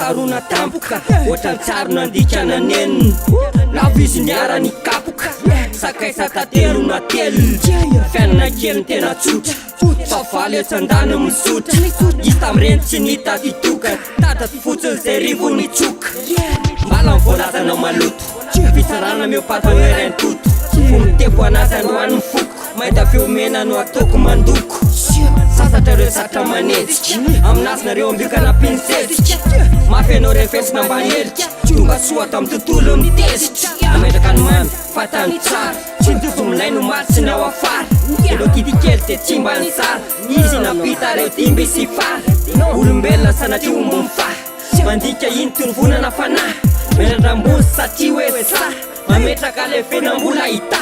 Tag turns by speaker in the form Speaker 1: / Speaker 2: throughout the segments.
Speaker 1: tsarona tampoka ohatrany tsarona andikana nenina lavo izy niara-ny kapoka sakaisaka telo na telo fiainana kely tena tsotra fa valy etsandana misotra izy tamireny tsy nita titoka tatat fotsiny zay rivo nitsoka mbala mivolazana maloto fitsarana miopato erainy toto fo miteko anazy androany mifoko mahita feomena no ataoko mandoko sasatra reo satra manetsika aminazy nareo ambikana pinsetsika mafy anao refensina mba helika tonga soata amy tontolo mitezitra ametraka ny mamy fatany tsara tsy nitoto milay no maty sy nao afara elo kity kely te tsy mba ny sara izy napita reo timby sy fara olombelona sanatria ombo mifaha mandika iny torovonana fanahy menandrambozy satria hoe sa mametraka le fenambola hita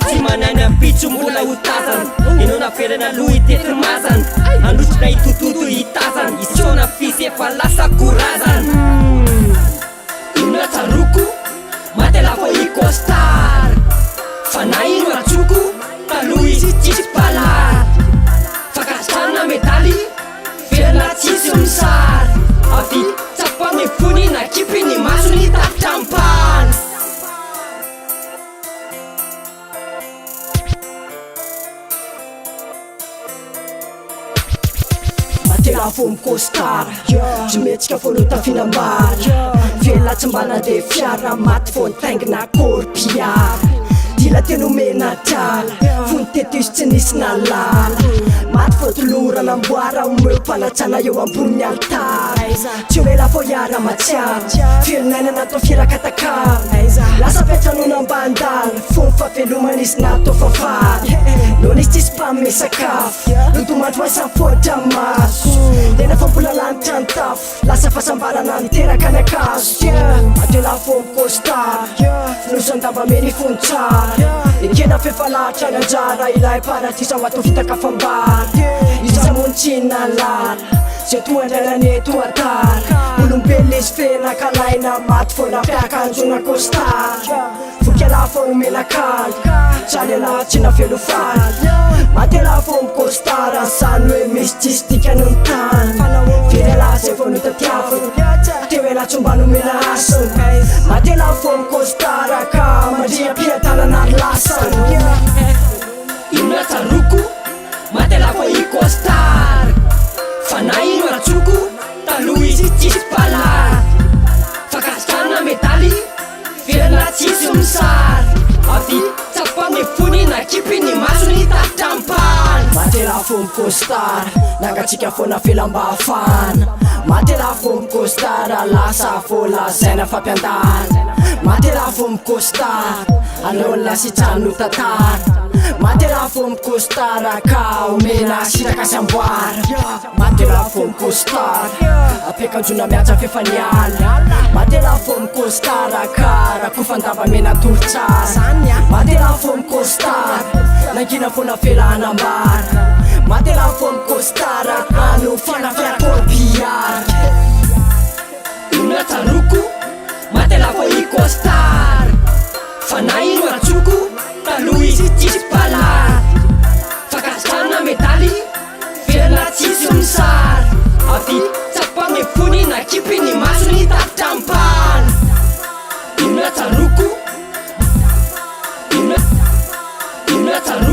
Speaker 1: tsy manany ampitso mbola ho tazana enao naferana loha itetry mazana androtrina hitototo hitazana isona fisy efa lasa korazana inona tsaroko matela fo ikostar fa na ino atsoko taloha izy tsisy palara fakasitrana medaly verina tsisy misary avy tsapany fony na kipy ny maso ny tapitrampana matela fo mikostara tsy metsika fo no tafinambara vela tsy mbana de fiara maty fo nitaingina korpiara dila teno mena drala fo nitetisy tsy nisy nalala maty fo tolorana amboara omeo mpanatsana eo ambony altara tsy oela fo iara matsiara firinana natao firakatakara lasa fiatranona ambandala fo mifavelomana izy natao fafaly no nisy tsisy mpamome sakafo notomandro masafotra maso tena fa mbola lanitra ny tafo lasa fahasambarana niteraka ny akazo matela fo mikostara nosandava meny fontsara ekena fefalatra ny anjara ilay paratisa ho atao fitakafambara iza monitsina lala zay toandrailany toatara olombelo izy fenakalaina maty fo nafiakanjona kostara vokala fo omenakaly zany ala tsy navelo faly matela fo mikostara zany hoe misy tsisy dikany ny tany firela zay fo notatiavo teo ela tsombano mena asany matela fo mikostara ka mandria mpiatanana lasany inona tsaroko matela fo ikostara fa na ino atsoko taloha izy tsisy palara fakasitrana medaly verina tsisy misary avy tsapany fony na kipy ny maso ny tapitrampana matela fo mikostara nangatsika fo nafelam-bahafana matela fo mikostara lasa fo lazaina fampiandana matela fo mikostara aleolona sitrano tantara matela fo mikostara ka omena sitraka sy amboara matela fo mikostara apiakanjona miatsa fefaniala matela fo mikostara ka rakofandava mena torotsara matela fo mikostara nangina fo nafelanambara matela fo mikostara ano fanafiarakorpiara inona tsaroko matela fo ikostara fa na ino atsoko taloha izy tsisy palara fakasitrana medaly verina tsisy misary avy tsapany fony na kipy ny maso ny tapitrampana inona tsaroko inona tsaroko